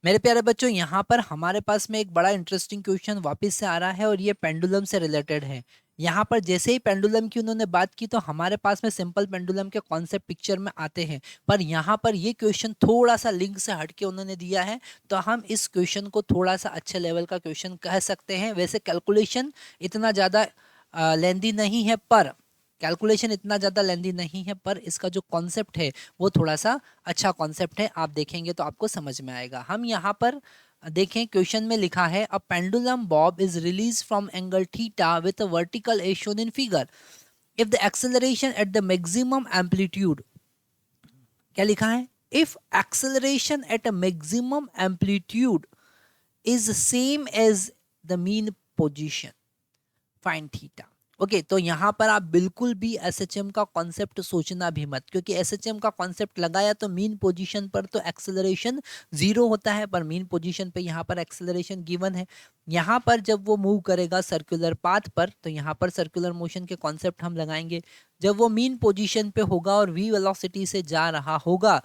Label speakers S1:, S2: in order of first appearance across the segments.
S1: मेरे प्यारे बच्चों, यहाँ पर हमारे पास में एक बड़ा इंटरेस्टिंग क्वेश्चन वापस से आ रहा है और ये पेंडुलम से रिलेटेड है। यहाँ पर जैसे ही पेंडुलम की उन्होंने बात की तो हमारे पास में सिंपल पेंडुलम के कॉन्सेप्ट पिक्चर में आते हैं, पर यहाँ पर ये क्वेश्चन थोड़ा सा लिंक से हटके उन्होंने दिया है, तो हम इस क्वेश्चन को थोड़ा सा अच्छे लेवल का क्वेश्चन कह सकते हैं। वैसे कैलकुलेशन इतना ज़्यादा लेंदी नहीं है, पर इसका जो कॉन्सेप्ट है वो थोड़ा सा अच्छा कॉन्सेप्ट है। आप देखेंगे तो आपको समझ में आएगा। हम यहाँ पर देखें, क्वेश्चन में लिखा है a pendulum bob is release from angle theta with a vertical as shown in figure if the acceleration at the maximum amplitude. क्या लिखा है? If acceleration at a maximum amplitude is same as the mean position, find theta. Okay, तो यहाँ पर आप बिल्कुल भी SHM का कॉन्सेप्ट सोचना भी मत, क्योंकि एसएचएम का कॉन्सेप्ट लगाया तो मीन पोजीशन पर तो एक्सेलरेशन जीरो होता है, पर मीन पोजीशन पे यहाँ पर एक्सेलरेशन गिवन है। यहाँ पर जब वो मूव करेगा सर्कुलर पाथ पर, तो यहाँ पर सर्कुलर मोशन के कॉन्सेप्ट हम लगाएंगे। जब वो मीन पोजीशन पे होगा और वी वेलोसिटी से जा रहा होगा,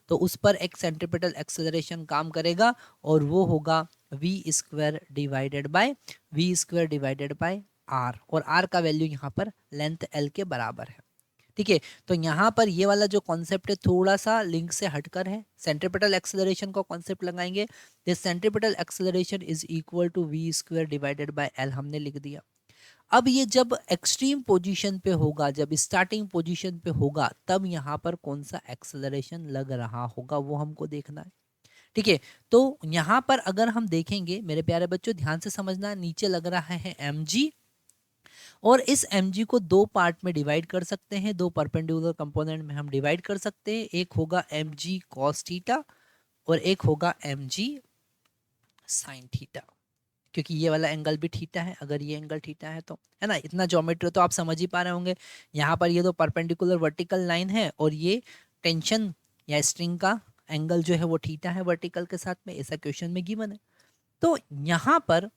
S1: तो उस पर एक सेंट्रीपिटल एक्सेलरेशन काम करेगा और वो होगा v² डिवाइडेड बाय आर, और आर का वैल्यू यहाँ पर लेंथ एल के बराबर है। ठीक है, तो यहाँ पर ये वाला जो कॉन्सेप्ट है थोड़ा सा लिंक से हटकर है। सेंट्रीपिटल एक्सेलरेशन का कॉन्सेप्ट लगाएंगे। This centripetal acceleration is equal to v² divided by L, हमने लिख दिया। अब ये जब एक्सट्रीम पोजीशन पे होगा, जब स्टार्टिंग पोजीशन पे होगा, तब यहाँ पर कौन सा एक्सेलरेशन लग रहा होगा वो हमको देखना है। ठीक है, तो यहाँ पर अगर हम देखेंगे मेरे प्यारे बच्चों, ध्यान से समझना, नीचे लग रहा है mg, और इस mg को दो पार्ट में डिवाइड कर सकते हैं, दो परपेंडिकुलर कंपोनेंट में हम डिवाइड कर सकते हैं। एक होगा mg cos थीटा और एक होगा mg sin थीटा, क्योंकि ये वाला एंगल भी थीटा है। अगर ये एंगल थीटा है तो, है ना, इतना ज्योमेट्री तो आप समझ ही पा रहे होंगे। यहाँ पर ये दो परपेंडिकुलर वर्टिकल लाइन है और ये टेंशन या स्ट्रिंग का एंगल जो है वो थीटा है वर्टिकल के साथ में, ऐसा क्वेश्चन में गिवन है। तो यहाँ पर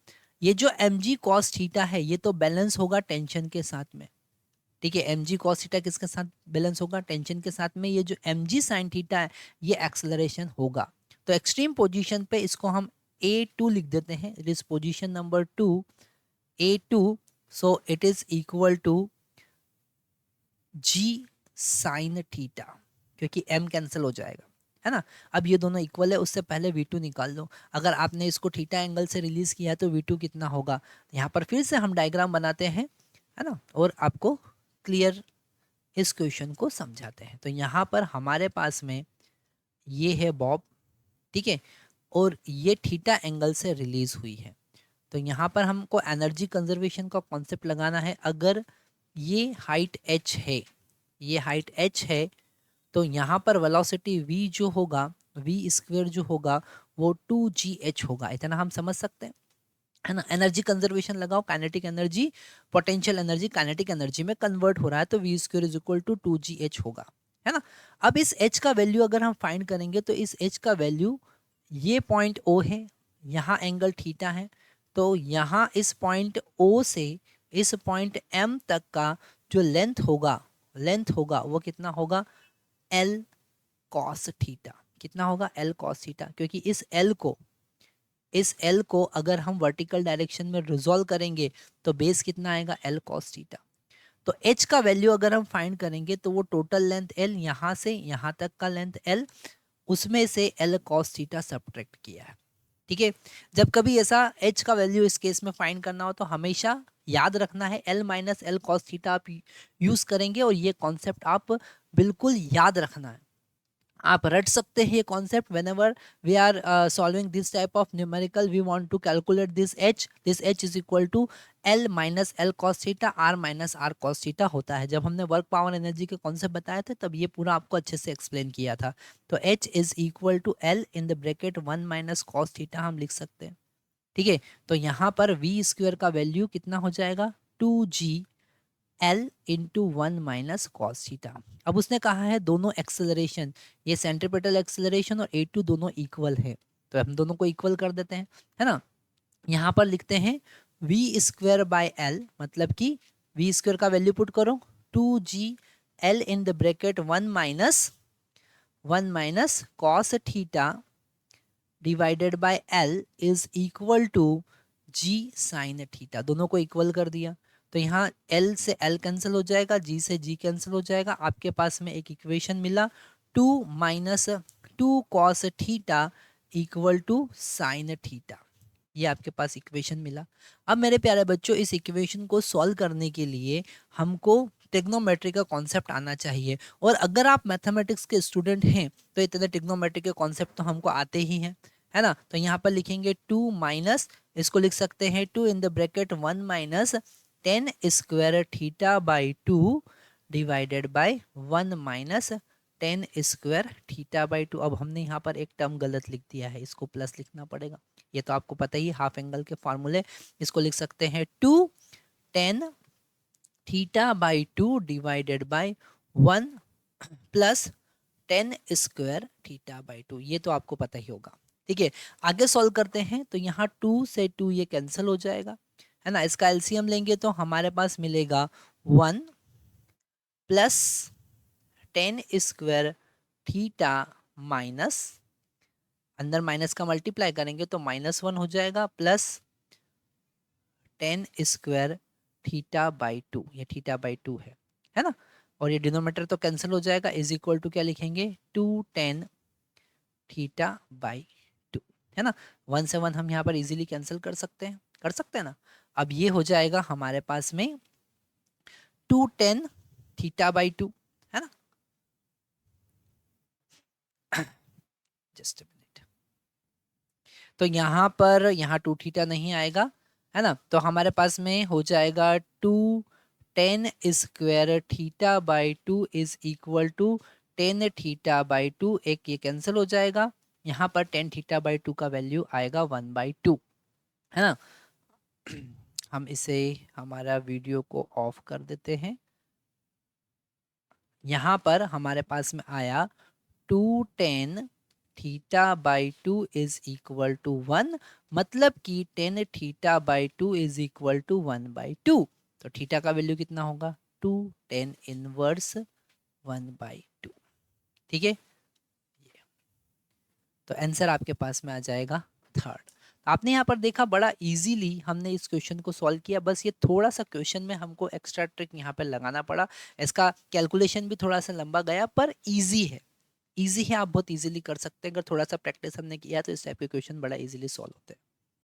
S1: ये जो mg cos थीटा है ये तो बैलेंस होगा टेंशन के साथ में। ठीक है, mg cos थीटा किसके साथ बैलेंस होगा? टेंशन के साथ में। ये जो mg sin थीटा है ये एक्सेलरेशन होगा। तो एक्सट्रीम पोजीशन पे इसको हम a2 लिख देते हैं। It is position number 2, a2, so it is equal to g sin theta, क्योंकि m कैंसिल हो जाएगा, है ना। अब ये दोनों इक्वल है, उससे पहले v2 निकाल लो। अगर आपने इसको थीटा एंगल से रिलीज किया है तो v2 कितना होगा? यहाँ पर फिर से हम डायग्राम बनाते हैं, है ना, और आपको क्लियर इस क्वेश्चन को समझाते हैं। तो यहाँ पर हमारे पास में ये है बॉब, ठीक है, और ये थीटा एंगल से रिलीज हुई है। तो यहाँ पर हमको एनर्जी कंजर्वेशन का कॉन्सेप्ट लगाना है। अगर ये हाइट h है, ये हाइट h है, तो यहाँ पर वेलोसिटी v जो होगा, v² जो होगा वो 2gh होगा। इतना हम समझ सकते हैं, है ना। एनर्जी कंजर्वेशन लगाओ, kinetic energy potential energy kinetic energy में कन्वर्ट हो रहा है, तो v² is equal to 2gh होगा, है ना। अब इस h का वैल्यू अगर हम फाइंड करेंगे तो इस h का वैल्यू, ये पॉइंट O है, यहाँ एंगल थीटा है, तो यहाँ इस पॉइंट O से इस पॉइंट M तक का जो लेंथ होगा वो कितना होगा? L cos theta. कितना होगा? L cos थीटा, क्योंकि इस L को अगर हम वर्टिकल डायरेक्शन में रिजॉल्व करेंगे तो बेस कितना आएगा? L cos theta. तो h का वैल्यू अगर हम फाइंड करेंगे तो वो टोटल लेंथ L, यहाँ से यहाँ तक का लेंथ L, उसमें से L cos थीटा सब्ट्रैक्ट किया है। ठीक है, जब कभी ऐसा h का वैल्यू इस केस में फाइंड करना हो तो हमेशा याद रखना है L minus L cos theta आप यूज करेंगे, और ये कॉन्सेप्ट आप बिल्कुल याद रखना है। आप रट सकते हैं ये concept. Whenever we are solving this type of numerical, we want to calculate this h is equal to L minus L cos theta, R minus R cos theta होता है। जब हमने वर्क पावर एनर्जी के concept बताए थे तब ये पूरा आपको अच्छे से एक्सप्लेन किया था। तो h is equal to L in the bracket 1 minus cos theta हम लिख सकते हैं। ठीक है, तो यहाँ पर v² का वैल्यू कितना हो जाएगा? 2g L into 1 minus cos theta. अब उसने कहा है दोनों एक्सेलरेशन, ये सेंट्रीपिटल एक्सेलरेशन और a2 दोनों इक्वल है, तो हम दोनों को इक्वल कर देते हैं, है ना। यहाँ पर लिखते हैं v² बाय L, मतलब कि v² का वैल्यू पुट करो 2g L in the bracket 1 minus cos theta divided by L is equal to g sine theta, दोनों को इक्वल कर दिया तो यहाँ एल से एल कैंसिल हो जाएगा, जी से जी कैंसिल हो जाएगा, आपके पास में एक इक्वेशन मिला 2 minus 2 cos theta equal to sine theta, ये आपके पास इक्वेशन मिला। अब मेरे प्यारे बच्चों इस इक्वेशन को सॉल्व करने के लिए हमको ट्रिग्नोमेट्री का कॉन्सेप्ट आना चाहिए, और अगर आप मैथमेटिक्स के स्टूडेंट हैं तो इतने ट्रिग्नोमेट्री के कॉन्सेप्ट तो हमको आते ही हैं, है ना। तो यहाँ पर लिखेंगे 2 माइनस, इसको लिख सकते हैं 2 इन the bracket 1 minus ten square theta by 2 divided by 1 minus ten square theta by 2। अब हमने यहाँ पर एक टर्म गलत लिख दिया है, इसको प्लस लिखना पड़ेगा, ये तो आपको पता ही हाफ एंगल के फॉर्मूले। इसको लिख सकते हैं 2 tan theta by 2 divided by 1 plus ten square theta by 2, ये तो आपको पता ही होगा। ठीक है, आगे सॉल्व करते हैं तो यहाँ 2 से 2 ये कैंसिल हो जाएगा, है ना। इसका एलसीएम लेंगे तो हमारे पास मिलेगा 1 plus ten square theta minus, अंदर माइनस का मल्टीप्लाई करेंगे तो -1 हो जाएगा, plus ten square theta by 2, ये थीटा बाई 2 है ना। और ये डिनोमीटर तो कैंसिल हो जाएगा, इज इक्वल टू क्या लिखेंगे 2 टेन थीटा बाई 2, है ना। 1 से 1 हम यहाँ पर इजीली कैंसिल कर सकते हैं ना। अब ये हो जाएगा हमारे पास में 2 टेन थीटा बाई 2, है ना। जस्ट तो यहाँ पर यहाँ 2 थीटा नहीं आएगा, है ना। तो हमारे पास में हो जाएगा 2 tan square theta by 2 is equal to tan theta by 2, एक ये कैंसिल हो जाएगा, यहाँ पर टेन थीटा बाई 2 का वैल्यू आएगा 1/2, है ना। हम इसे हमारा वीडियो को ऑफ कर देते हैं। यहाँ पर हमारे पास में आया 2 tan theta by 2 is equal to 1, मतलब कि tan theta by 2 is equal to 1/2। तो थीटा का वैल्यू कितना होगा 2 टेन इनवर्स 1/2। ठीक है, तो आंसर आपके पास में आ जाएगा थर्ड। आपने यहाँ पर देखा बड़ा इजीली हमने इस क्वेश्चन को सॉल्व किया, बस ये थोड़ा सा क्वेश्चन में हमको एक्स्ट्रा ट्रिक यहाँ पे लगाना पड़ा, इसका कैलकुलेशन भी थोड़ा सा लंबा गया पर इजी है, इजी है, आप बहुत इजीली कर सकते हैं। अगर थोड़ा सा प्रैक्टिस हमने किया तो इस टाइप के क्वेश्चन बड़ा इजीली सॉल्व होते हैं।